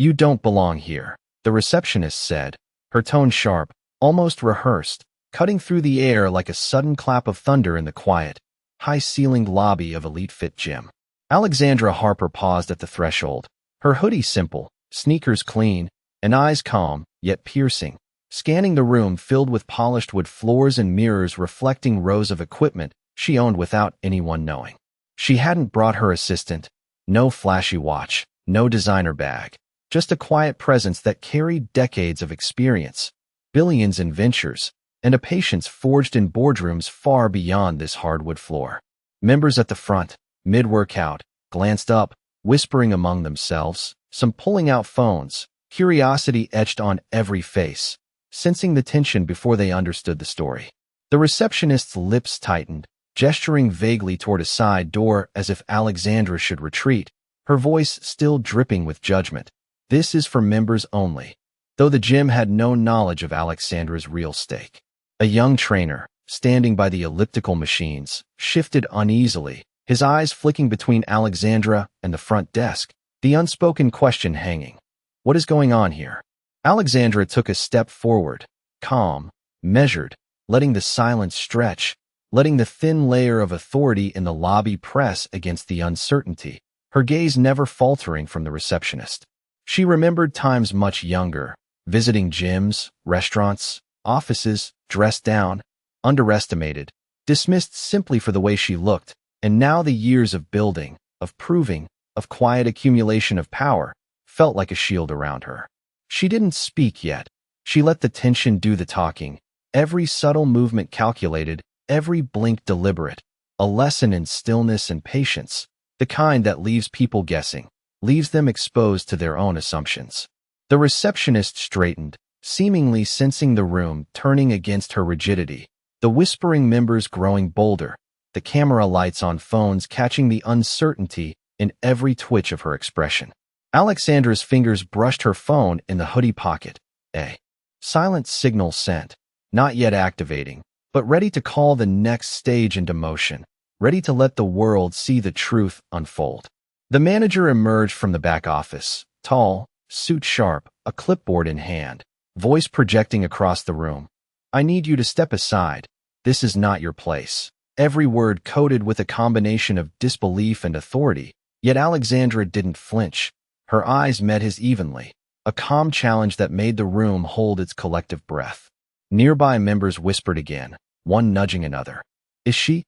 "You don't belong here," the receptionist said, her tone sharp, almost rehearsed, cutting through the air like a sudden clap of thunder in the quiet, high-ceilinged lobby of Elite Fit Gym. Alexandra Harper paused at the threshold, her hoodie simple, sneakers clean, and eyes calm, yet piercing, scanning the room filled with polished wood floors and mirrors reflecting rows of equipment she owned without anyone knowing. She hadn't brought her assistant, no flashy watch, no designer bag, just a quiet presence that carried decades of experience, billions in ventures, and a patience forged in boardrooms far beyond this hardwood floor. Members at the front, mid-workout, glanced up, whispering among themselves, some pulling out phones, curiosity etched on every face, sensing the tension before they understood the story. The receptionist's lips tightened, gesturing vaguely toward a side door as if Alexandra should retreat, her voice still dripping with judgment. "This is for members only," though the gym had no knowledge of Alexandra's real stake. A young trainer, standing by the elliptical machines, shifted uneasily, his eyes flicking between Alexandra and the front desk, the unspoken question hanging. "What is going on here?" Alexandra took a step forward, calm, measured, letting the silence stretch, letting the thin layer of authority in the lobby press against the uncertainty, her gaze never faltering from the receptionist. She remembered times much younger, visiting gyms, restaurants, offices, dressed down, underestimated, dismissed simply for the way she looked, and now the years of building, of proving, of quiet accumulation of power, felt like a shield around her. She didn't speak yet. She let the tension do the talking, every subtle movement calculated, every blink deliberate, a lesson in stillness and patience, the kind that leaves people guessing, leaves them exposed to their own assumptions. The receptionist straightened, seemingly sensing the room turning against her rigidity, the whispering members growing bolder, the camera lights on phones catching the uncertainty in every twitch of her expression. Alexandra's fingers brushed her phone in the hoodie pocket. A silent signal sent, not yet activating, but ready to call the next stage into motion, ready to let the world see the truth unfold. The manager emerged from the back office, tall, suit sharp, a clipboard in hand, voice projecting across the room. "I need you to step aside. This is not your place." Every word coated with a combination of disbelief and authority, yet Alexandra didn't flinch. Her eyes met his evenly, a calm challenge that made the room hold its collective breath. Nearby members whispered again, one nudging another. Is she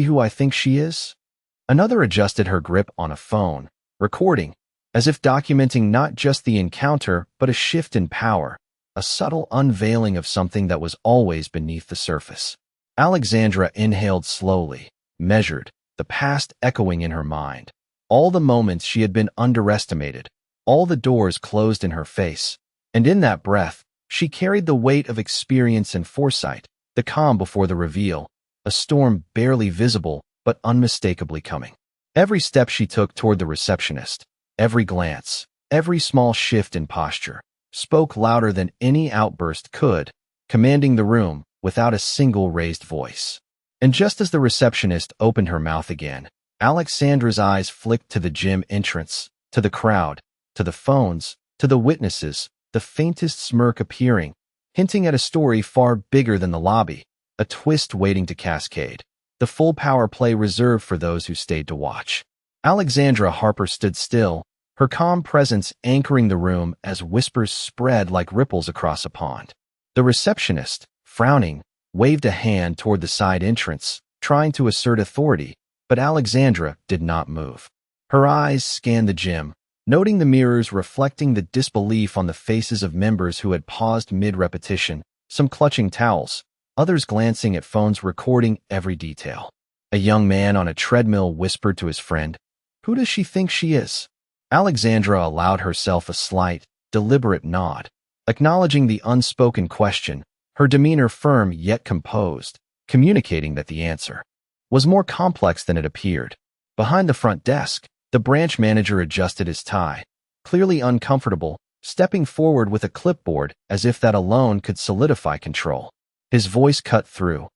who I think she is?" Another adjusted her grip on a phone, recording, as if documenting not just the encounter but a shift in power, a subtle unveiling of something that was always beneath the surface. Alexandra inhaled slowly, measured, the past echoing in her mind. All the moments she had been underestimated, all the doors closed in her face, and in that breath, she carried the weight of experience and foresight, the calm before the reveal, a storm barely visible but unmistakably coming. Every step she took toward the receptionist, every glance, every small shift in posture, spoke louder than any outburst could, commanding the room without a single raised voice. And just as the receptionist opened her mouth again, Alexandra's eyes flicked to the gym entrance, to the crowd, to the phones, to the witnesses, the faintest smirk appearing, hinting at a story far bigger than the lobby, a twist waiting to cascade, the full power play reserved for those who stayed to watch. Alexandra Harper stood still, her calm presence anchoring the room as whispers spread like ripples across a pond. The receptionist, frowning, waved a hand toward the side entrance, trying to assert authority, but Alexandra did not move. Her eyes scanned the gym, noting the mirrors reflecting the disbelief on the faces of members who had paused mid-repetition, some clutching towels, others glancing at phones recording every detail. A young man on a treadmill whispered to his friend, "Who does she think she is?" Alexandra allowed herself a slight, deliberate nod, acknowledging the unspoken question, her demeanor firm yet composed, communicating that the answer was more complex than it appeared. Behind the front desk, the branch manager adjusted his tie, clearly uncomfortable, stepping forward with a clipboard as if that alone could solidify control. His voice cut through.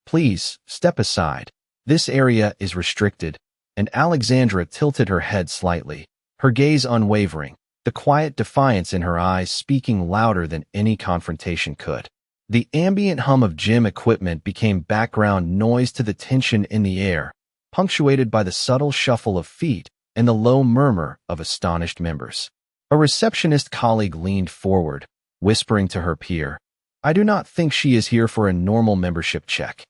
"Please, step aside. This area is restricted," and Alexandra tilted her head slightly, her gaze unwavering, the quiet defiance in her eyes speaking louder than any confrontation could. The ambient hum of gym equipment became background noise to the tension in the air, punctuated by the subtle shuffle of feet and the low murmur of astonished members. A receptionist colleague leaned forward, whispering to her peer, "I do not think she is here for a normal membership check."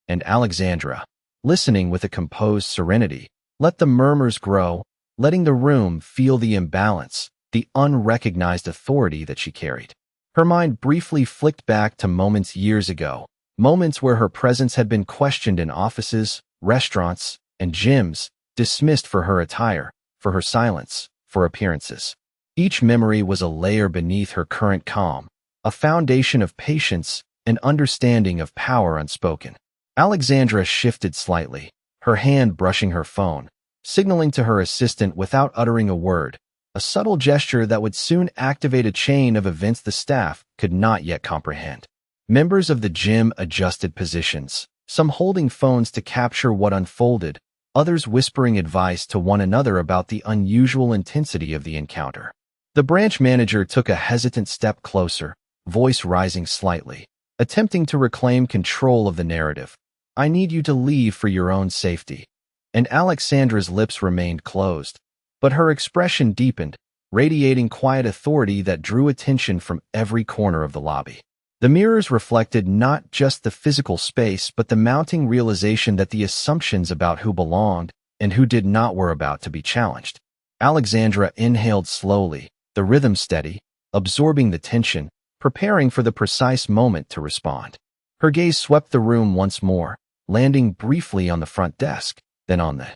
And Alexandra, listening with a composed serenity, let the murmurs grow, letting the room feel the imbalance, the unrecognized authority that she carried. Her mind briefly flicked back to moments years ago, moments where her presence had been questioned in offices, restaurants, and gyms, dismissed for her attire, for her silence, for appearances. Each memory was a layer beneath her current calm, a foundation of patience and understanding of power unspoken. Alexandra shifted slightly, her hand brushing her phone, signaling to her assistant without uttering a word, a subtle gesture that would soon activate a chain of events the staff could not yet comprehend. Members of the gym adjusted positions, some holding phones to capture what unfolded, others whispering advice to one another about the unusual intensity of the encounter. The branch manager took a hesitant step closer, voice rising slightly, attempting to reclaim control of the narrative. "I need you to leave for your own safety." And Alexandra's lips remained closed, but her expression deepened, radiating quiet authority that drew attention from every corner of the lobby. The mirrors reflected not just the physical space but the mounting realization that the assumptions about who belonged and who did not were about to be challenged. Alexandra inhaled slowly, the rhythm steady, absorbing the tension, preparing for the precise moment to respond. Her gaze swept the room once more, landing briefly on the front desk, then on the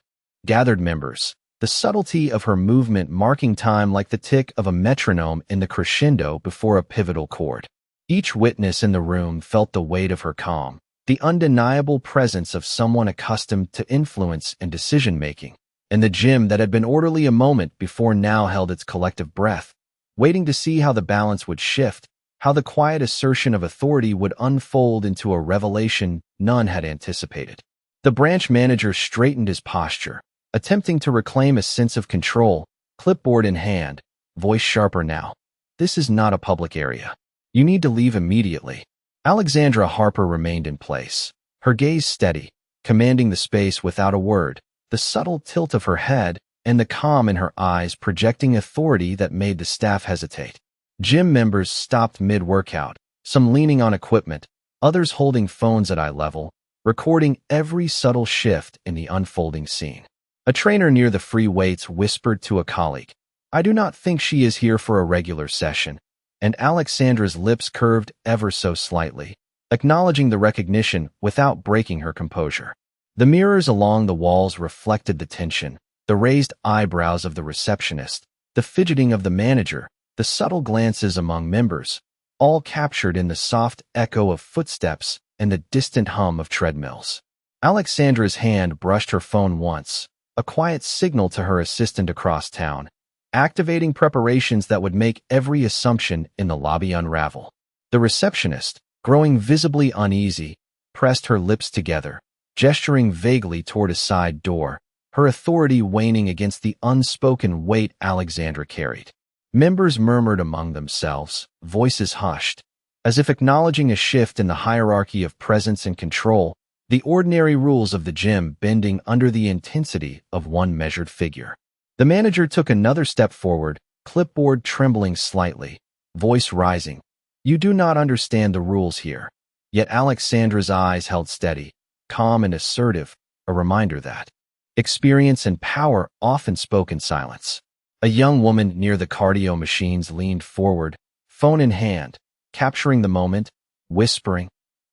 gathered members, the subtlety of her movement marking time like the tick of a metronome in the crescendo before a pivotal chord. Each witness in the room felt the weight of her calm, the undeniable presence of someone accustomed to influence and decision-making, and the gym that had been orderly a moment before now held its collective breath, waiting to see how the balance would shift, how the quiet assertion of authority would unfold into a revelation none had anticipated. The branch manager straightened his posture, attempting to reclaim a sense of control, clipboard in hand, voice sharper now. "This is not a public area. You need to leave immediately." Alexandra Harper remained in place, her gaze steady, commanding the space without a word, the subtle tilt of her head and the calm in her eyes projecting authority that made the staff hesitate. Gym members stopped mid-workout, some leaning on equipment, others holding phones at eye level, recording every subtle shift in the unfolding scene. A trainer near the free weights whispered to a colleague, "I do not think she is here for a regular session," and Alexandra's lips curved ever so slightly, acknowledging the recognition without breaking her composure. The mirrors along the walls reflected the tension, the raised eyebrows of the receptionist, the fidgeting of the manager, the subtle glances among members, all captured in the soft echo of footsteps and the distant hum of treadmills. Alexandra's hand brushed her phone once, a quiet signal to her assistant across town, activating preparations that would make every assumption in the lobby unravel. The receptionist, growing visibly uneasy, pressed her lips together, gesturing vaguely toward a side door, her authority waning against the unspoken weight Alexandra carried. Members murmured among themselves, voices hushed, as if acknowledging a shift in the hierarchy of presence and control, the ordinary rules of the gym bending under the intensity of one measured figure. The manager took another step forward, clipboard trembling slightly, voice rising. "You do not understand the rules here." Yet Alexandra's eyes held steady, calm and assertive, a reminder that experience and power often spoke in silence. A young woman near the cardio machines leaned forward, phone in hand, capturing the moment, whispering,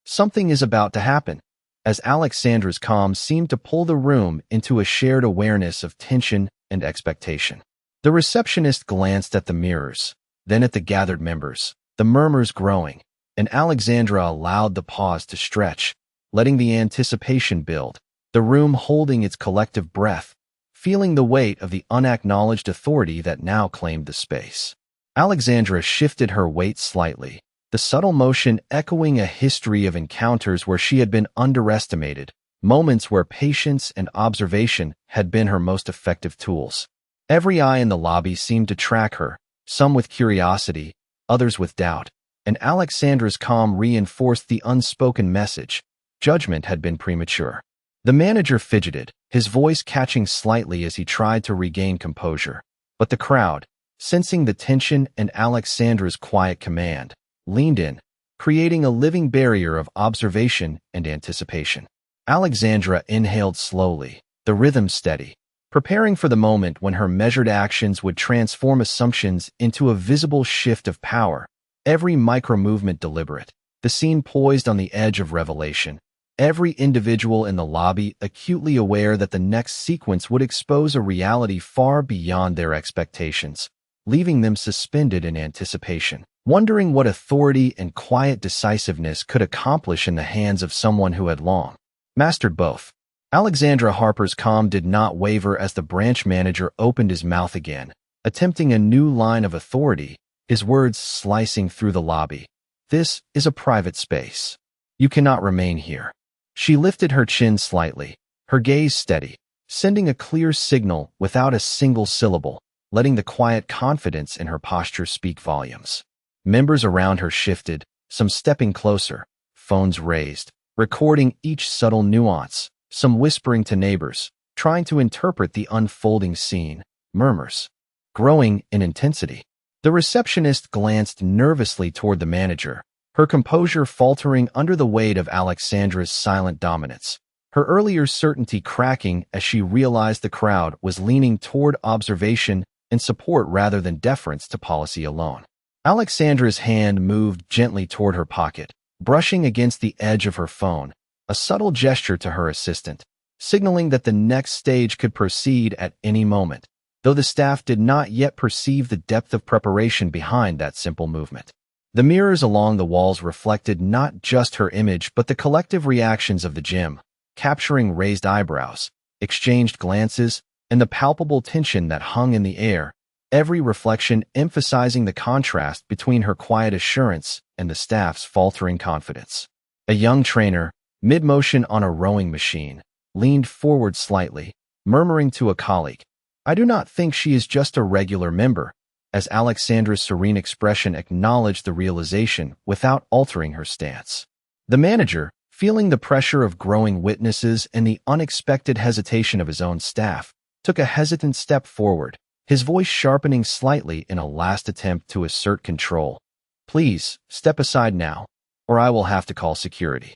"Something is about to happen," as Alexandra's calm seemed to pull the room into a shared awareness of tension and expectation. The receptionist glanced at the mirrors, then at the gathered members, the murmurs growing, and Alexandra allowed the pause to stretch, letting the anticipation build, the room holding its collective breath, feeling the weight of the unacknowledged authority that now claimed the space. Alexandra shifted her weight slightly, the subtle motion echoing a history of encounters where she had been underestimated, moments where patience and observation had been her most effective tools. Every eye in the lobby seemed to track her, some with curiosity, others with doubt, and Alexandra's calm reinforced the unspoken message. Judgment had been premature. The manager fidgeted, his voice catching slightly as he tried to regain composure. But the crowd, sensing the tension and Alexandra's quiet command, leaned in, creating a living barrier of observation and anticipation. Alexandra inhaled slowly, the rhythm steady, preparing for the moment when her measured actions would transform assumptions into a visible shift of power, every micro-movement deliberate, the scene poised on the edge of revelation, every individual in the lobby acutely aware that the next sequence would expose a reality far beyond their expectations, leaving them suspended in anticipation, wondering what authority and quiet decisiveness could accomplish in the hands of someone who had long mastered both. Alexandra Harper's calm did not waver as the branch manager opened his mouth again, attempting a new line of authority, his words slicing through the lobby. "This is a private space. You cannot remain here." She lifted her chin slightly, her gaze steady, sending a clear signal without a single syllable, letting the quiet confidence in her posture speak volumes. Members around her shifted, some stepping closer, phones raised, recording each subtle nuance, some whispering to neighbors, trying to interpret the unfolding scene, murmurs growing in intensity. The receptionist glanced nervously toward the manager, her composure faltering under the weight of Alexandra's silent dominance, her earlier certainty cracking as she realized the crowd was leaning toward observation and support rather than deference to policy alone. Alexandra's hand moved gently toward her pocket, brushing against the edge of her phone, a subtle gesture to her assistant, signaling that the next stage could proceed at any moment, though the staff did not yet perceive the depth of preparation behind that simple movement. The mirrors along the walls reflected not just her image but the collective reactions of the gym, capturing raised eyebrows, exchanged glances, and the palpable tension that hung in the air, every reflection emphasizing the contrast between her quiet assurance and the staff's faltering confidence. A young trainer, mid-motion on a rowing machine, leaned forward slightly, murmuring to a colleague, "I do not think she is just a regular member," as Alexandra's serene expression acknowledged the realization without altering her stance. The manager, feeling the pressure of growing witnesses and the unexpected hesitation of his own staff, took a hesitant step forward, his voice sharpening slightly in a last attempt to assert control. "Please, step aside now, or I will have to call security."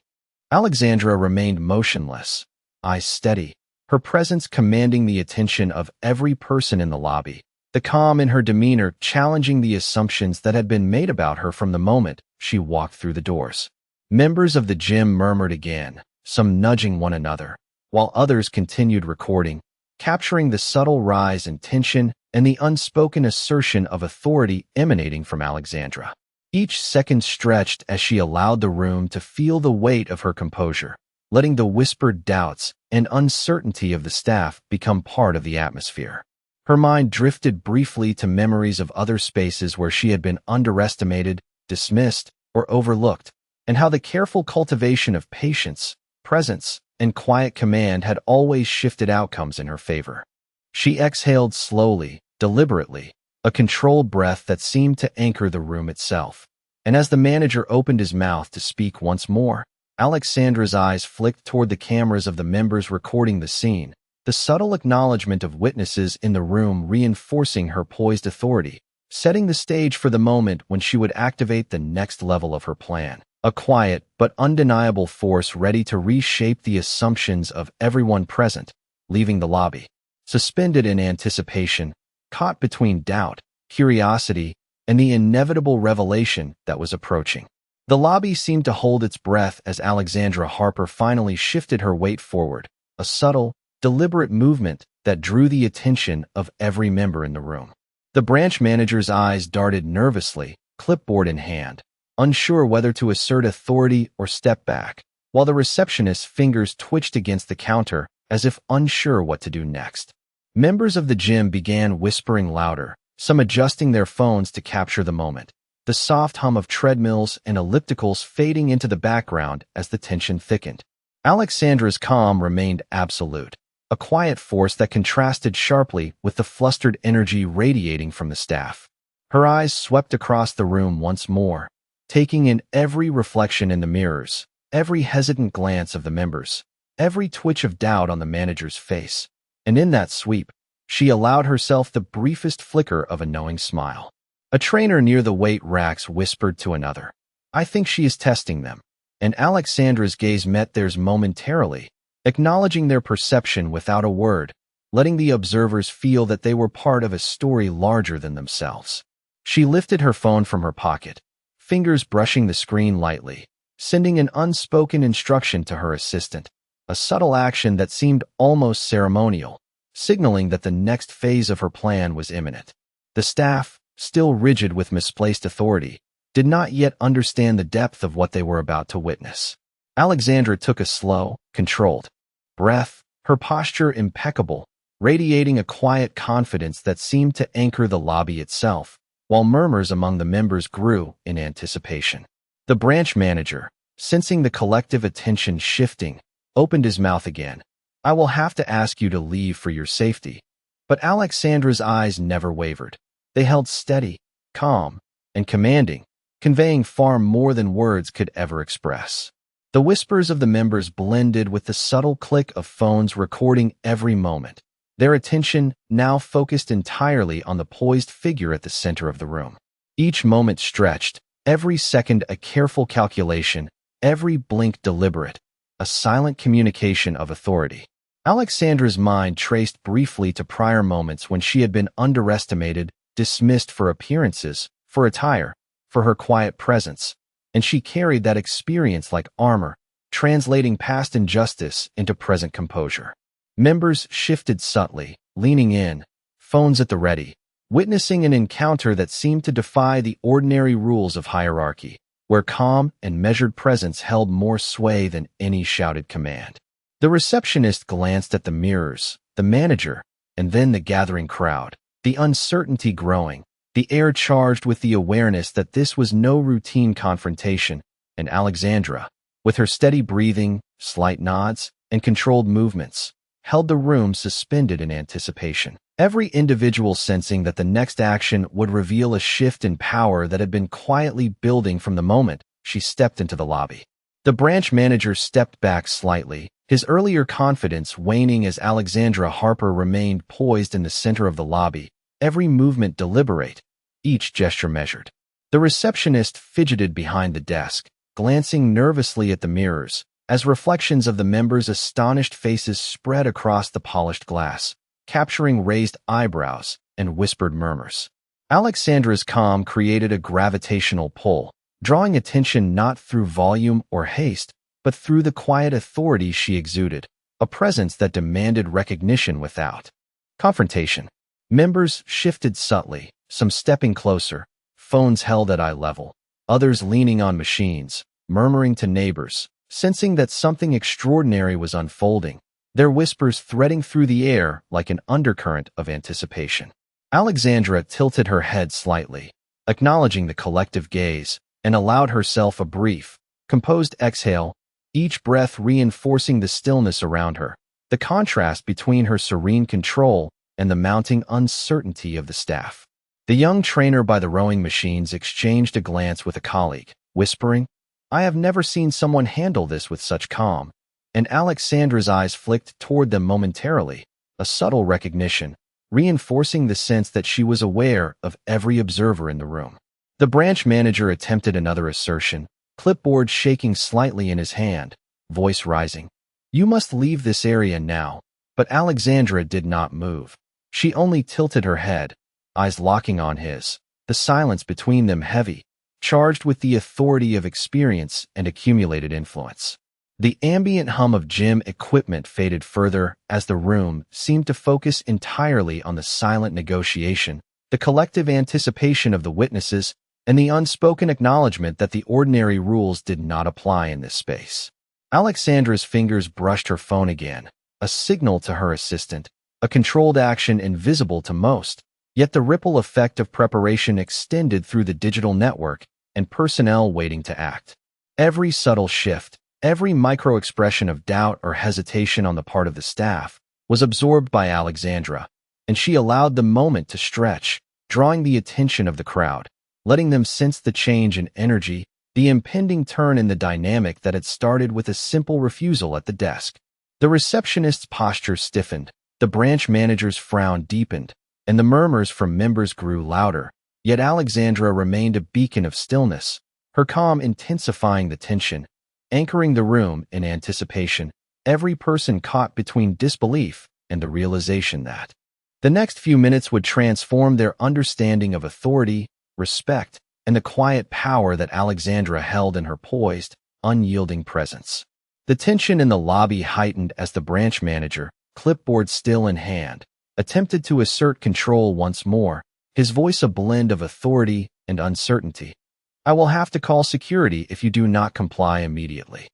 Alexandra remained motionless, eyes steady, her presence commanding the attention of every person in the lobby, the calm in her demeanor challenging the assumptions that had been made about her from the moment she walked through the doors. Members of the gym murmured again, some nudging one another, while others continued recording, capturing the subtle rise in tension and the unspoken assertion of authority emanating from Alexandra. Each second stretched as she allowed the room to feel the weight of her composure, letting the whispered doubts and uncertainty of the staff become part of the atmosphere. Her mind drifted briefly to memories of other spaces where she had been underestimated, dismissed, or overlooked, and how the careful cultivation of patience, presence, and quiet command had always shifted outcomes in her favor. She exhaled slowly, deliberately, a controlled breath that seemed to anchor the room itself. And as the manager opened his mouth to speak once more, Alexandra's eyes flicked toward the cameras of the members recording the scene, the subtle acknowledgement of witnesses in the room reinforcing her poised authority, setting the stage for the moment when she would activate the next level of her plan. A quiet but undeniable force ready to reshape the assumptions of everyone present, leaving the lobby, suspended in anticipation, caught between doubt, curiosity, and the inevitable revelation that was approaching. The lobby seemed to hold its breath as Alexandra Harper finally shifted her weight forward, a subtle, deliberate movement that drew the attention of every member in the room. The branch manager's eyes darted nervously, clipboard in hand, unsure whether to assert authority or step back, while the receptionist's fingers twitched against the counter as if unsure what to do next. Members of the gym began whispering louder, some adjusting their phones to capture the moment, the soft hum of treadmills and ellipticals fading into the background as the tension thickened. Alexandra's calm remained absolute, a quiet force that contrasted sharply with the flustered energy radiating from the staff. Her eyes swept across the room once more, taking in every reflection in the mirrors, every hesitant glance of the members, every twitch of doubt on the manager's face. And in that sweep, she allowed herself the briefest flicker of a knowing smile. A trainer near the weight racks whispered to another, "I think she is testing them." And Alexandra's gaze met theirs momentarily, acknowledging their perception without a word, letting the observers feel that they were part of a story larger than themselves. She lifted her phone from her pocket, fingers brushing the screen lightly, sending an unspoken instruction to her assistant, a subtle action that seemed almost ceremonial, signaling that the next phase of her plan was imminent. The staff, still rigid with misplaced authority, did not yet understand the depth of what they were about to witness. Alexandra took a slow, controlled breath, her posture impeccable, radiating a quiet confidence that seemed to anchor the lobby itself, while murmurs among the members grew in anticipation. The branch manager, sensing the collective attention shifting, opened his mouth again. "I will have to ask you to leave for your safety." But Alexandra's eyes never wavered. They held steady, calm, and commanding, conveying far more than words could ever express. The whispers of the members blended with the subtle click of phones recording every moment, their attention now focused entirely on the poised figure at the center of the room. Each moment stretched, every second a careful calculation, every blink deliberate, a silent communication of authority. Alexandra's mind traced briefly to prior moments when she had been underestimated, dismissed for appearances, for attire, for her quiet presence, and she carried that experience like armor, translating past injustice into present composure. Members shifted subtly, leaning in, phones at the ready, witnessing an encounter that seemed to defy the ordinary rules of hierarchy, where calm and measured presence held more sway than any shouted command. The receptionist glanced at the mirrors, the manager, and then the gathering crowd, the uncertainty growing, the air charged with the awareness that this was no routine confrontation, and Alexandra, with her steady breathing, slight nods, and controlled movements, held the room suspended in anticipation. Every individual sensing that the next action would reveal a shift in power that had been quietly building from the moment she stepped into the lobby. The branch manager stepped back slightly, his earlier confidence waning as Alexandra Harper remained poised in the center of the lobby, every movement deliberate, each gesture measured. The receptionist fidgeted behind the desk, glancing nervously at the mirrors, as reflections of the members' astonished faces spread across the polished glass, capturing raised eyebrows and whispered murmurs. Alexandra's calm created a gravitational pull, drawing attention not through volume or haste, but through the quiet authority she exuded, a presence that demanded recognition without confrontation. Members shifted subtly, some stepping closer, phones held at eye level, others leaning on machines, murmuring to neighbors, sensing that something extraordinary was unfolding, their whispers threading through the air like an undercurrent of anticipation. Alexandra tilted her head slightly, acknowledging the collective gaze, and allowed herself a brief, composed exhale, each breath reinforcing the stillness around her, the contrast between her serene control and the mounting uncertainty of the staff. The young trainer by the rowing machines exchanged a glance with a colleague, whispering, "I have never seen someone handle this with such calm," and Alexandra's eyes flicked toward them momentarily, a subtle recognition, reinforcing the sense that she was aware of every observer in the room. The branch manager attempted another assertion, clipboard shaking slightly in his hand, voice rising. "You must leave this area now," but Alexandra did not move. She only tilted her head, eyes locking on his, the silence between them heavy, charged with the authority of experience and accumulated influence. The ambient hum of gym equipment faded further as the room seemed to focus entirely on the silent negotiation, the collective anticipation of the witnesses, and the unspoken acknowledgement that the ordinary rules did not apply in this space. Alexandra's fingers brushed her phone again, a signal to her assistant, a controlled action invisible to most, yet the ripple effect of preparation extended through the digital network and personnel waiting to act. Every subtle shift, every micro-expression of doubt or hesitation on the part of the staff was absorbed by Alexandra, and she allowed the moment to stretch, drawing the attention of the crowd, letting them sense the change in energy, the impending turn in the dynamic that had started with a simple refusal at the desk. The receptionist's posture stiffened, the branch manager's frown deepened, and the murmurs from members grew louder, yet Alexandra remained a beacon of stillness, her calm intensifying the tension, anchoring the room in anticipation, every person caught between disbelief and the realization that the next few minutes would transform their understanding of authority, respect, and the quiet power that Alexandra held in her poised, unyielding presence. The tension in the lobby heightened as the branch manager, clipboard still in hand, attempted to assert control once more, his voice a blend of authority and uncertainty. "I will have to call security if you do not comply immediately."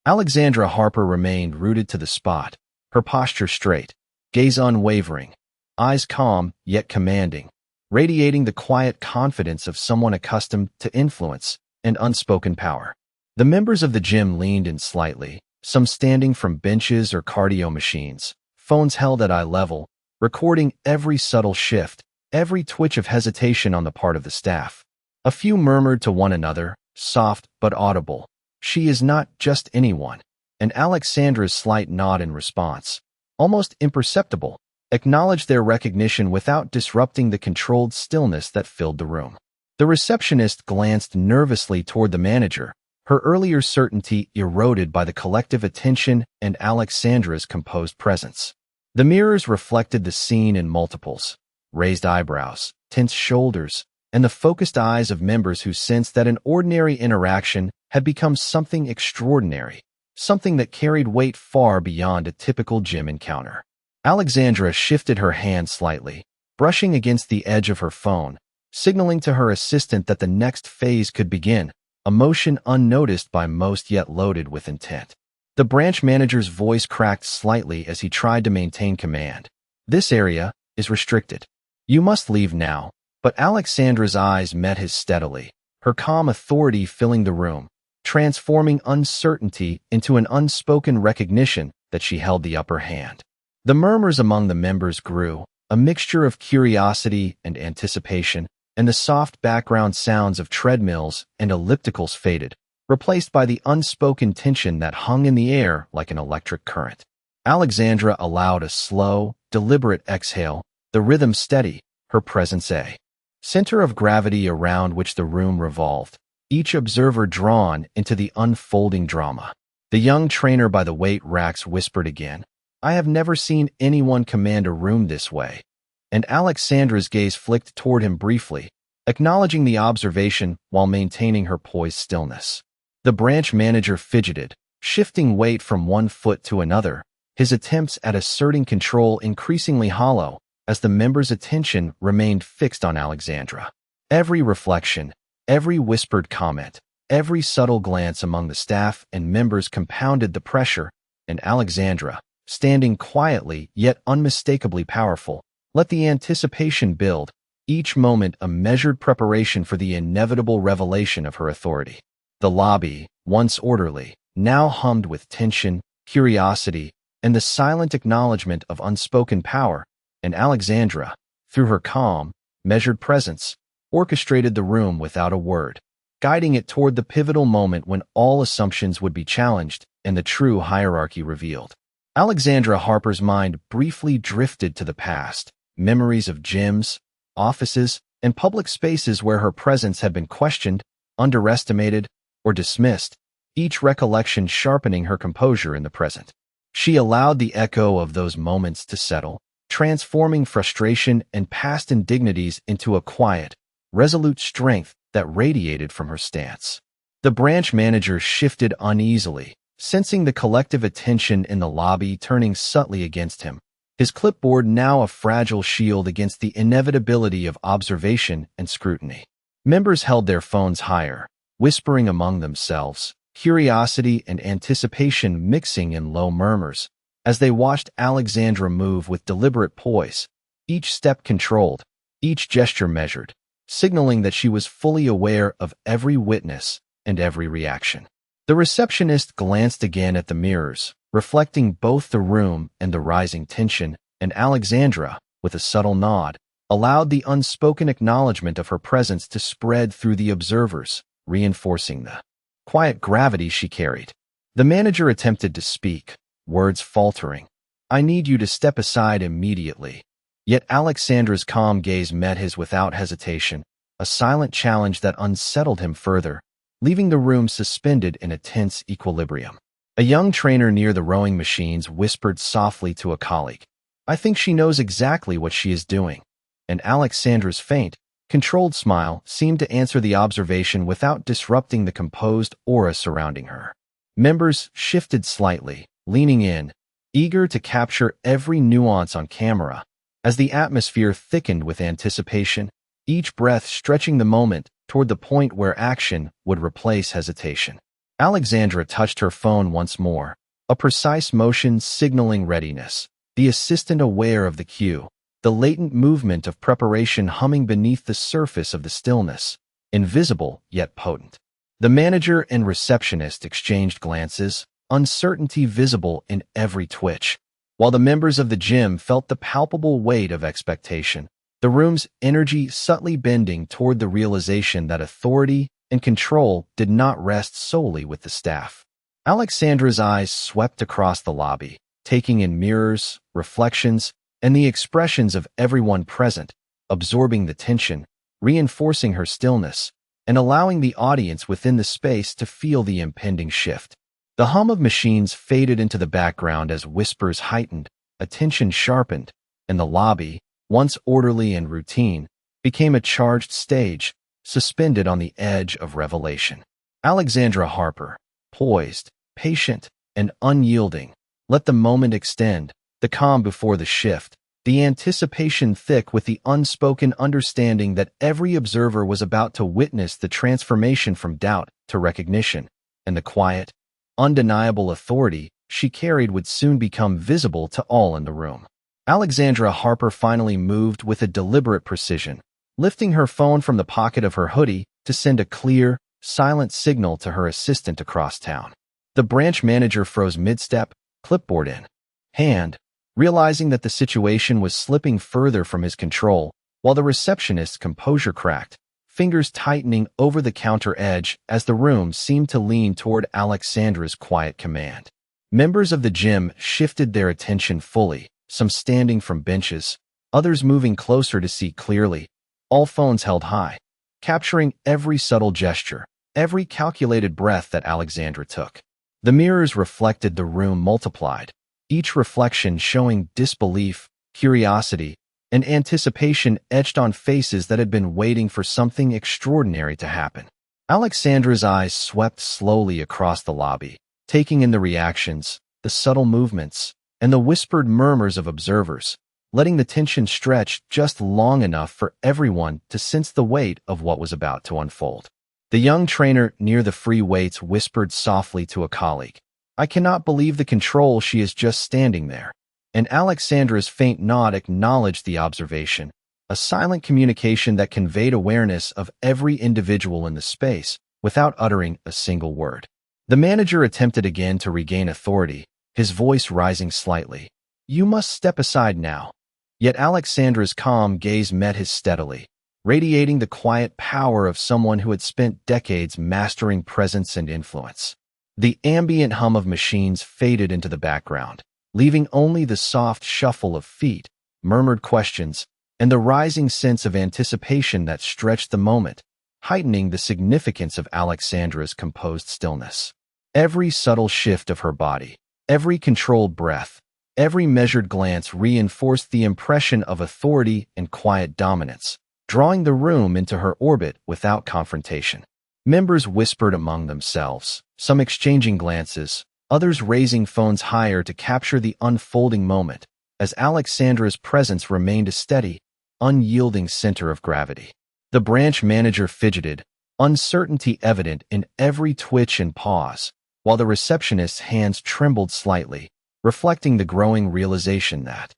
Alexandra Harper remained rooted to the spot, her posture straight, gaze unwavering, eyes calm yet commanding, radiating the quiet confidence of someone accustomed to influence and unspoken power. The members of the gym leaned in slightly, some standing from benches or cardio machines, phones held at eye level, recording every subtle shift, every twitch of hesitation on the part of the staff. A few murmured to one another, soft but audible, "She is not just anyone," and Alexandra's slight nod in response, almost imperceptible, acknowledged their recognition without disrupting the controlled stillness that filled the room. The receptionist glanced nervously toward the manager, her earlier certainty eroded by the collective attention and Alexandra's composed presence. The mirrors reflected the scene in multiples: raised eyebrows, tense shoulders, and the focused eyes of members who sensed that an ordinary interaction had become something extraordinary, something that carried weight far beyond a typical gym encounter. Alexandra shifted her hand slightly, brushing against the edge of her phone, signaling to her assistant that the next phase could begin, a motion unnoticed by most yet loaded with intent. The branch manager's voice cracked slightly as he tried to maintain command. "This area is restricted. You must leave now." But Alexandra's eyes met his steadily, her calm authority filling the room, transforming uncertainty into an unspoken recognition that she held the upper hand. The murmurs among the members grew, a mixture of curiosity and anticipation, and the soft background sounds of treadmills and ellipticals faded, replaced by the unspoken tension that hung in the air like an electric current. Alexandra allowed a slow, deliberate exhale, the rhythm steady, her presence a center of gravity around which the room revolved, each observer drawn into the unfolding drama. The young trainer by the weight racks whispered again, "I have never seen anyone command a room this way." And Alexandra's gaze flicked toward him briefly, acknowledging the observation while maintaining her poised stillness. The branch manager fidgeted, shifting weight from one foot to another, his attempts at asserting control increasingly hollow as the members' attention remained fixed on Alexandra. Every reflection, every whispered comment, every subtle glance among the staff and members compounded the pressure, and Alexandra, standing quietly yet unmistakably powerful, let the anticipation build, each moment a measured preparation for the inevitable revelation of her authority. The lobby, once orderly, now hummed with tension, curiosity, and the silent acknowledgement of unspoken power, and Alexandra, through her calm, measured presence, orchestrated the room without a word, guiding it toward the pivotal moment when all assumptions would be challenged and the true hierarchy revealed. Alexandra Harper's mind briefly drifted to the past, memories of gyms, offices, and public spaces where her presence had been questioned, underestimated, or dismissed, each recollection sharpening her composure in the present. She allowed the echo of those moments to settle, transforming frustration and past indignities into a quiet, resolute strength that radiated from her stance. The branch manager shifted uneasily, sensing the collective attention in the lobby turning subtly against him, his clipboard now a fragile shield against the inevitability of observation and scrutiny. Members held their phones higher, whispering among themselves, curiosity and anticipation mixing in low murmurs, as they watched Alexandra move with deliberate poise, each step controlled, each gesture measured, signaling that she was fully aware of every witness and every reaction. The receptionist glanced again at the mirrors, reflecting both the room and the rising tension, and Alexandra, with a subtle nod, allowed the unspoken acknowledgement of her presence to spread through the observers, reinforcing the quiet gravity she carried. The manager attempted to speak, words faltering. "I need you to step aside immediately." Yet Alexandra's calm gaze met his without hesitation, a silent challenge that unsettled him further, leaving the room suspended in a tense equilibrium. A young trainer near the rowing machines whispered softly to a colleague, "I think she knows exactly what she is doing." And Alexandra's faint, controlled smile seemed to answer the observation without disrupting the composed aura surrounding her. Members shifted slightly, leaning in, eager to capture every nuance on camera. As the atmosphere thickened with anticipation, each breath stretching the moment toward the point where action would replace hesitation. Alexandra touched her phone once more, a precise motion signaling readiness, the assistant aware of the cue, the latent movement of preparation humming beneath the surface of the stillness, invisible yet potent. The manager and receptionist exchanged glances, uncertainty visible in every twitch. While the members of the gym felt the palpable weight of expectation, the room's energy subtly bending toward the realization that authority and control did not rest solely with the staff. Alexandra's eyes swept across the lobby, taking in mirrors, reflections, and the expressions of everyone present, absorbing the tension, reinforcing her stillness, and allowing the audience within the space to feel the impending shift. The hum of machines faded into the background as whispers heightened, attention sharpened, and the lobby, once orderly and routine, became a charged stage, suspended on the edge of revelation. Alexandra Harper, poised, patient, and unyielding, let the moment extend, the calm before the shift, the anticipation thick with the unspoken understanding that every observer was about to witness the transformation from doubt to recognition, and the quiet, undeniable authority she carried would soon become visible to all in the room. Alexandra Harper finally moved with a deliberate precision, lifting her phone from the pocket of her hoodie to send a clear, silent signal to her assistant across town. The branch manager froze mid-step, clipboard in hand, realizing that the situation was slipping further from his control, while the receptionist's composure cracked, fingers tightening over the counter edge as the room seemed to lean toward Alexandra's quiet command. Members of the gym shifted their attention fully, some standing from benches, others moving closer to see clearly, all phones held high, capturing every subtle gesture, every calculated breath that Alexandra took. The mirrors reflected the room multiplied, each reflection showing disbelief, curiosity, and anticipation etched on faces that had been waiting for something extraordinary to happen. Alexandra's eyes swept slowly across the lobby, taking in the reactions, the subtle movements, and the whispered murmurs of observers, letting the tension stretch just long enough for everyone to sense the weight of what was about to unfold. The young trainer near the free weights whispered softly to a colleague, "I cannot believe the control she is just standing there." And Alexandra's faint nod acknowledged the observation, a silent communication that conveyed awareness of every individual in the space without uttering a single word. The manager attempted again to regain authority, his voice rising slightly. "You must step aside now." Yet Alexandra's calm gaze met his steadily, radiating the quiet power of someone who had spent decades mastering presence and influence. The ambient hum of machines faded into the background, leaving only the soft shuffle of feet, murmured questions, and the rising sense of anticipation that stretched the moment, heightening the significance of Alexandra's composed stillness. Every subtle shift of her body, every controlled breath, every measured glance reinforced the impression of authority and quiet dominance, drawing the room into her orbit without confrontation. Members whispered among themselves, some exchanging glances, others raising phones higher to capture the unfolding moment, as Alexandra's presence remained a steady, unyielding center of gravity. The branch manager fidgeted, uncertainty evident in every twitch and pause, while the receptionist's hands trembled slightly, reflecting the growing realization that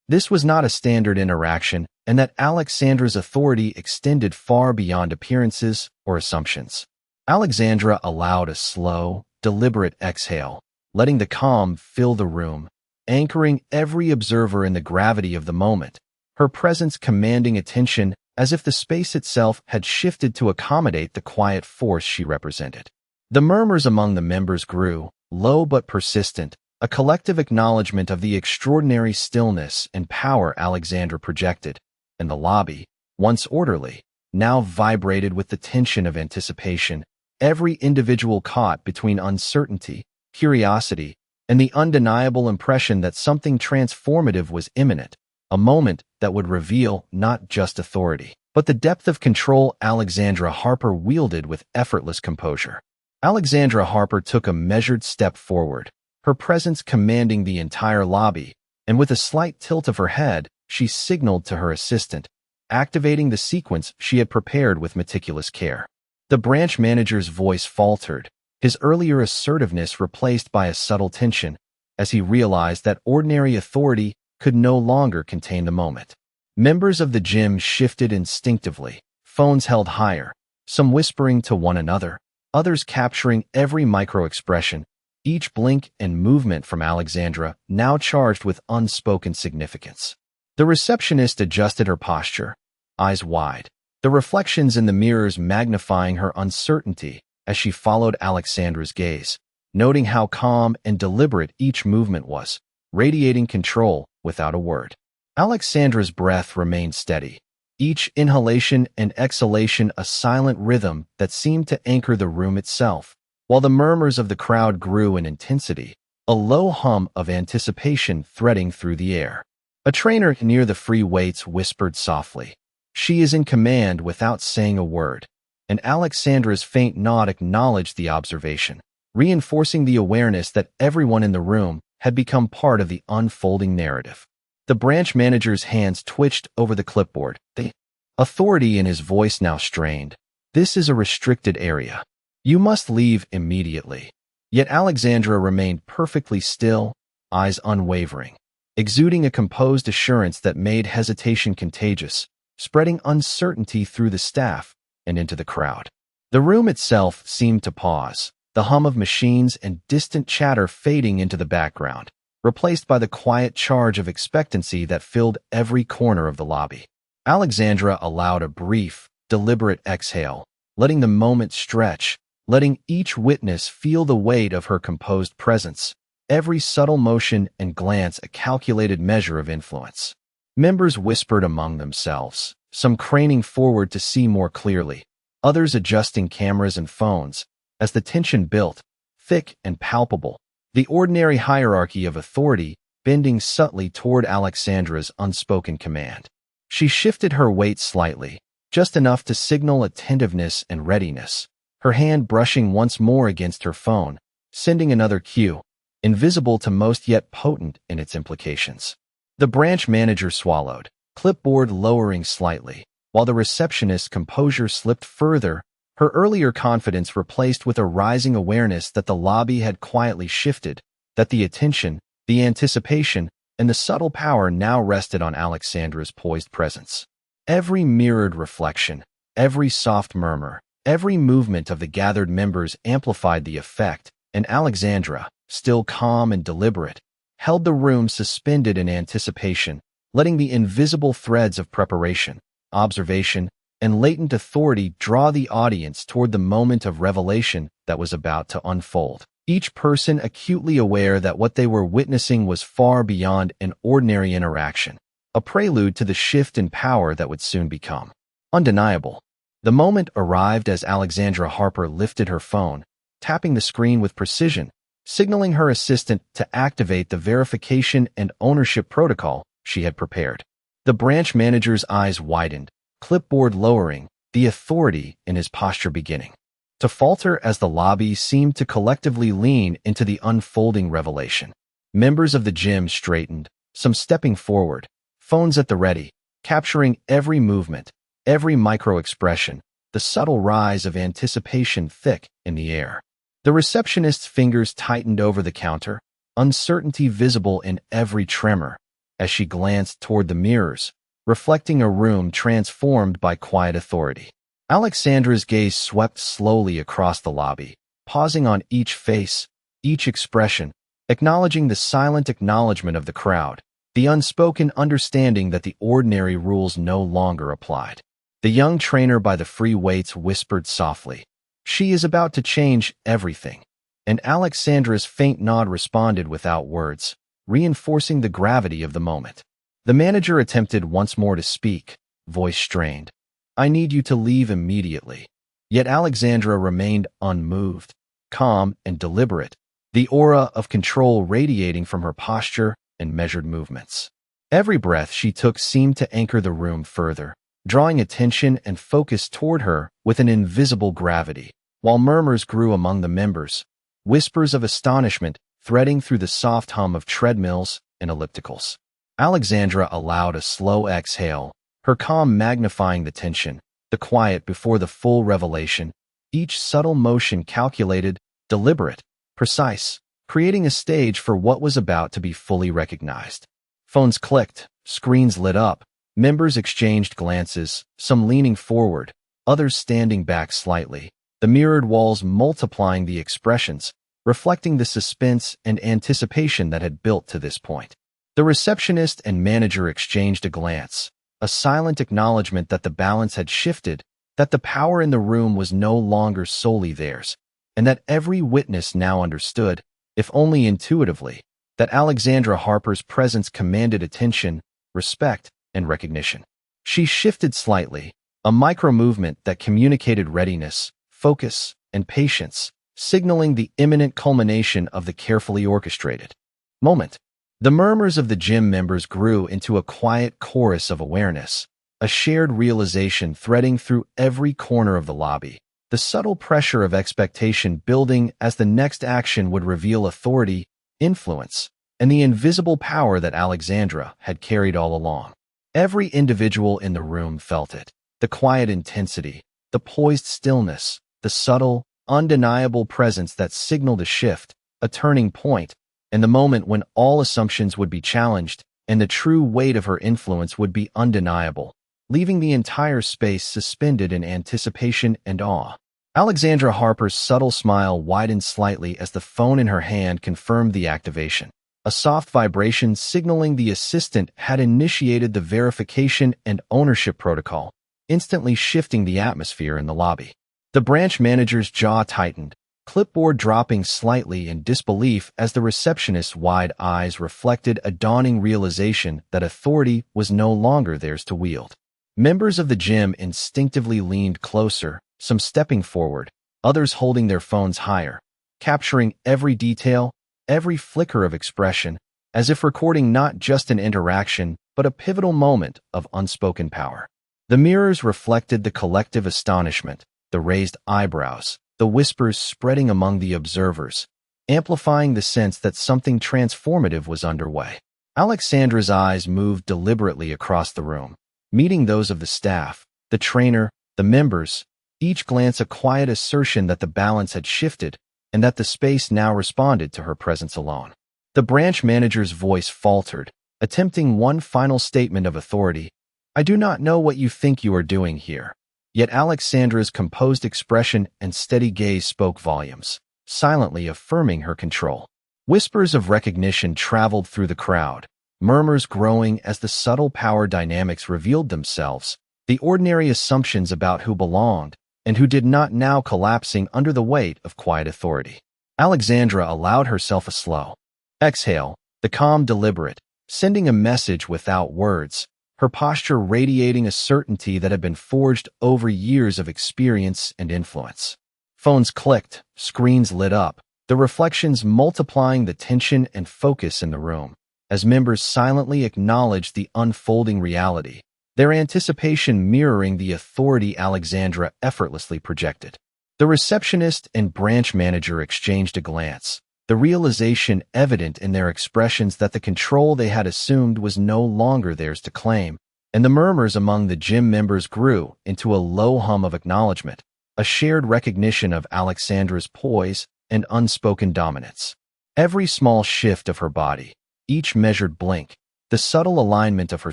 this was not a standard interaction and that Alexandra's authority extended far beyond appearances or assumptions. Alexandra allowed a slow, deliberate exhale, letting the calm fill the room, anchoring every observer in the gravity of the moment, her presence commanding attention as if the space itself had shifted to accommodate the quiet force she represented. The murmurs among the members grew, low but persistent, a collective acknowledgement of the extraordinary stillness and power Alexandra projected, and the lobby, once orderly, now vibrated with the tension of anticipation, every individual caught between uncertainty, curiosity, and the undeniable impression that something transformative was imminent, a moment that would reveal not just authority, but the depth of control Alexandra Harper wielded with effortless composure. Alexandra Harper took a measured step forward, her presence commanding the entire lobby, and with a slight tilt of her head, she signaled to her assistant, activating the sequence she had prepared with meticulous care. The branch manager's voice faltered, his earlier assertiveness replaced by a subtle tension, as he realized that ordinary authority could no longer contain the moment. Members of the gym shifted instinctively, phones held higher, some whispering to one another, others capturing every micro-expression, each blink and movement from Alexandra now charged with unspoken significance. The receptionist adjusted her posture, eyes wide, the reflections in the mirrors magnifying her uncertainty as she followed Alexandra's gaze, noting how calm and deliberate each movement was, radiating control without a word. Alexandra's breath remained steady, each inhalation and exhalation a silent rhythm that seemed to anchor the room itself. While the murmurs of the crowd grew in intensity, a low hum of anticipation threading through the air. A trainer near the free weights whispered softly, "She is in command," without saying a word, and Alexandra's faint nod acknowledged the observation, reinforcing the awareness that everyone in the room had become part of the unfolding narrative. The branch manager's hands twitched over the clipboard, the authority in his voice now strained. "This is a restricted area. You must leave immediately." Yet Alexandra remained perfectly still, eyes unwavering, exuding a composed assurance that made hesitation contagious, spreading uncertainty through the staff and into the crowd. The room itself seemed to pause, the hum of machines and distant chatter fading into the background, replaced by the quiet charge of expectancy that filled every corner of the lobby. Alexandra allowed a brief, deliberate exhale, letting the moment stretch, letting each witness feel the weight of her composed presence, every subtle motion and glance a calculated measure of influence. Members whispered among themselves, some craning forward to see more clearly, others adjusting cameras and phones, as the tension built, thick and palpable, the ordinary hierarchy of authority bending subtly toward Alexandra's unspoken command. She shifted her weight slightly, just enough to signal attentiveness and readiness, her hand brushing once more against her phone, sending another cue, invisible to most yet potent in its implications. The branch manager swallowed, clipboard lowering slightly, while the receptionist's composure slipped further, her earlier confidence replaced with a rising awareness that the lobby had quietly shifted, that the attention, the anticipation, and the subtle power now rested on Alexandra's poised presence. Every mirrored reflection, every soft murmur, every movement of the gathered members amplified the effect, and Alexandra, still calm and deliberate, held the room suspended in anticipation, letting the invisible threads of preparation, observation, and latent authority draw the audience toward the moment of revelation that was about to unfold. Each person acutely aware that what they were witnessing was far beyond an ordinary interaction, a prelude to the shift in power that would soon become undeniable. The moment arrived as Alexandra Harper lifted her phone, tapping the screen with precision, signaling her assistant to activate the verification and ownership protocol she had prepared. The branch manager's eyes widened, clipboard lowering, the authority in his posture beginning to falter as the lobby seemed to collectively lean into the unfolding revelation. Members of the gym straightened, some stepping forward, phones at the ready, capturing every movement, every micro-expression, the subtle rise of anticipation thick in the air. The receptionist's fingers tightened over the counter, uncertainty visible in every tremor, as she glanced toward the mirrors, reflecting a room transformed by quiet authority. Alexandra's gaze swept slowly across the lobby, pausing on each face, each expression, acknowledging the silent acknowledgement of the crowd, the unspoken understanding that the ordinary rules no longer applied. The young trainer by the free weights whispered softly, "She is about to change everything." And Alexandra's faint nod responded without words, reinforcing the gravity of the moment. The manager attempted once more to speak, voice strained. "I need you to leave immediately." Yet Alexandra remained unmoved, calm and deliberate, the aura of control radiating from her posture and measured movements. Every breath she took seemed to anchor the room further, drawing attention and focus toward her with an invisible gravity. While murmurs grew among the members, whispers of astonishment threading through the soft hum of treadmills and ellipticals. Alexandra allowed a slow exhale, her calm magnifying the tension, the quiet before the full revelation, each subtle motion calculated, deliberate, precise, creating a stage for what was about to be fully recognized. Phones clicked, screens lit up, members exchanged glances, some leaning forward, others standing back slightly, the mirrored walls multiplying the expressions, reflecting the suspense and anticipation that had built to this point. The receptionist and manager exchanged a glance, a silent acknowledgement that the balance had shifted, that the power in the room was no longer solely theirs, and that every witness now understood, if only intuitively, that Alexandra Harper's presence commanded attention, respect, and recognition. She shifted slightly, a micro-movement that communicated readiness, focus, and patience, signaling the imminent culmination of the carefully orchestrated moment. The murmurs of the gym members grew into a quiet chorus of awareness, a shared realization threading through every corner of the lobby, the subtle pressure of expectation building as the next action would reveal authority, influence, and the invisible power that Alexandra had carried all along. Every individual in the room felt it, the quiet intensity, the poised stillness, the subtle, undeniable presence that signaled a shift, a turning point, and the moment when all assumptions would be challenged and the true weight of her influence would be undeniable, leaving the entire space suspended in anticipation and awe. Alexandra Harper's subtle smile widened slightly as the phone in her hand confirmed the activation, a soft vibration signaling the assistant had initiated the verification and ownership protocol, instantly shifting the atmosphere in the lobby. The branch manager's jaw tightened, clipboard dropping slightly in disbelief as the receptionist's wide eyes reflected a dawning realization that authority was no longer theirs to wield. Members of the gym instinctively leaned closer, some stepping forward, others holding their phones higher, capturing every detail, every flicker of expression, as if recording not just an interaction, but a pivotal moment of unspoken power. The mirrors reflected the collective astonishment, the raised eyebrows, the whispers spreading among the observers, amplifying the sense that something transformative was underway. Alexandra's eyes moved deliberately across the room, meeting those of the staff, the trainer, the members, each glance a quiet assertion that the balance had shifted and that the space now responded to her presence alone. The branch manager's voice faltered, attempting one final statement of authority. "I do not know what you think you are doing here." Yet Alexandra's composed expression and steady gaze spoke volumes, silently affirming her control. Whispers of recognition traveled through the crowd, murmurs growing as the subtle power dynamics revealed themselves, the ordinary assumptions about who belonged and who did not now collapsing under the weight of quiet authority. Alexandra allowed herself a slow exhale, the calm deliberate, sending a message without words, her posture radiating a certainty that had been forged over years of experience and influence. Phones clicked, screens lit up, the reflections multiplying the tension and focus in the room, as members silently acknowledged the unfolding reality, their anticipation mirroring the authority Alexandra effortlessly projected. The receptionist and branch manager exchanged a glance, the realization evident in their expressions that the control they had assumed was no longer theirs to claim, and the murmurs among the gym members grew into a low hum of acknowledgement, a shared recognition of Alexandra's poise and unspoken dominance. Every small shift of her body, each measured blink, the subtle alignment of her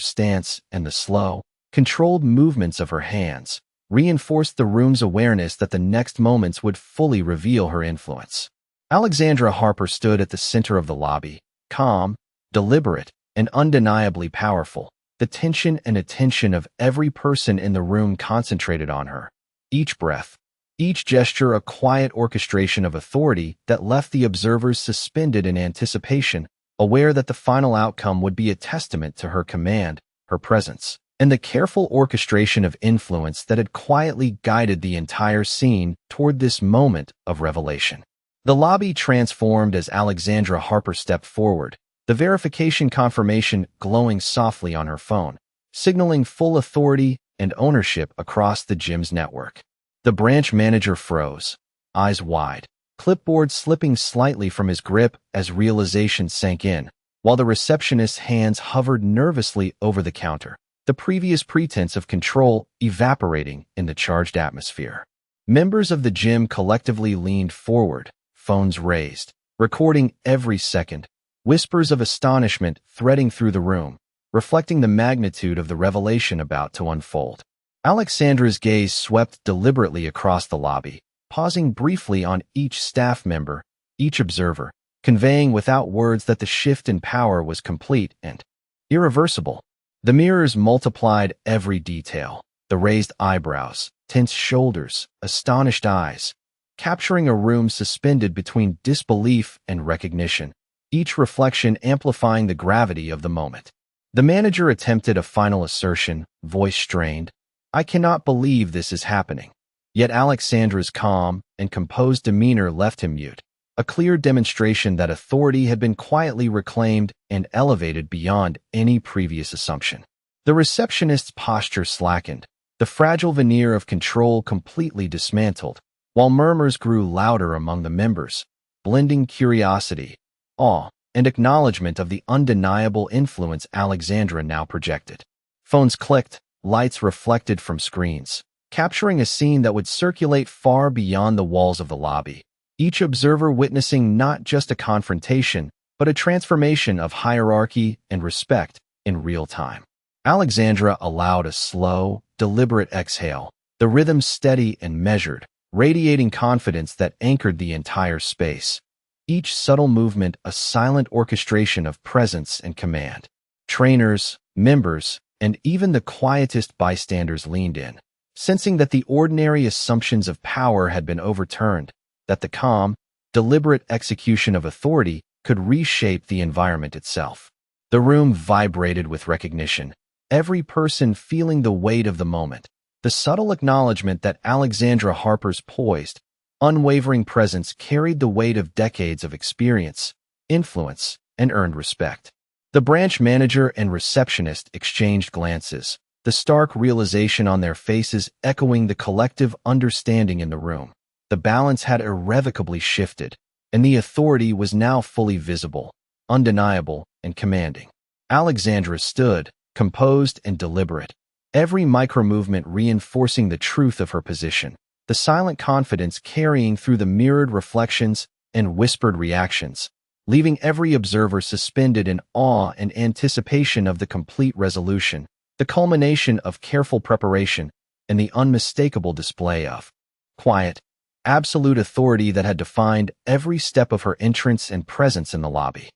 stance and the slow, controlled movements of her hands, reinforced the room's awareness that the next moments would fully reveal her influence. Alexandra Harper stood at the center of the lobby, calm, deliberate, and undeniably powerful. The tension and attention of every person in the room concentrated on her. Each breath, each gesture a quiet orchestration of authority that left the observers suspended in anticipation, aware that the final outcome would be a testament to her command, her presence, and the careful orchestration of influence that had quietly guided the entire scene toward this moment of revelation. The lobby transformed as Alexandra Harper stepped forward, the verification confirmation glowing softly on her phone, signaling full authority and ownership across the gym's network. The branch manager froze, eyes wide, clipboard slipping slightly from his grip as realization sank in, while the receptionist's hands hovered nervously over the counter, the previous pretense of control evaporating in the charged atmosphere. Members of the gym collectively leaned forward, phones raised, recording every second, whispers of astonishment threading through the room, reflecting the magnitude of the revelation about to unfold. Alexandra's gaze swept deliberately across the lobby, pausing briefly on each staff member, each observer, conveying without words that the shift in power was complete and irreversible. The mirrors multiplied every detail, the raised eyebrows, tense shoulders, astonished eyes, capturing a room suspended between disbelief and recognition, each reflection amplifying the gravity of the moment. The manager attempted a final assertion, voice strained. "I cannot believe this is happening." Yet Alexandra's calm and composed demeanor left him mute, a clear demonstration that authority had been quietly reclaimed and elevated beyond any previous assumption. The receptionist's posture slackened, the fragile veneer of control completely dismantled, while murmurs grew louder among the members, blending curiosity, awe, and acknowledgement of the undeniable influence Alexandra now projected. Phones clicked, lights reflected from screens, capturing a scene that would circulate far beyond the walls of the lobby, each observer witnessing not just a confrontation, but a transformation of hierarchy and respect in real time. Alexandra allowed a slow, deliberate exhale, the rhythm steady and measured, radiating confidence that anchored the entire space. Each subtle movement a silent orchestration of presence and command. Trainers, members, and even the quietest bystanders leaned in, sensing that the ordinary assumptions of power had been overturned, that the calm, deliberate execution of authority could reshape the environment itself. The room vibrated with recognition, every person feeling the weight of the moment, the subtle acknowledgement that Alexandra Harper's poised, unwavering presence carried the weight of decades of experience, influence, and earned respect. The branch manager and receptionist exchanged glances, the stark realization on their faces echoing the collective understanding in the room. The balance had irrevocably shifted, and the authority was now fully visible, undeniable, and commanding. Alexandra stood, composed and deliberate, every micro-movement reinforcing the truth of her position, the silent confidence carrying through the mirrored reflections and whispered reactions, leaving every observer suspended in awe and anticipation of the complete resolution, the culmination of careful preparation, and the unmistakable display of quiet, absolute authority that had defined every step of her entrance and presence in the lobby.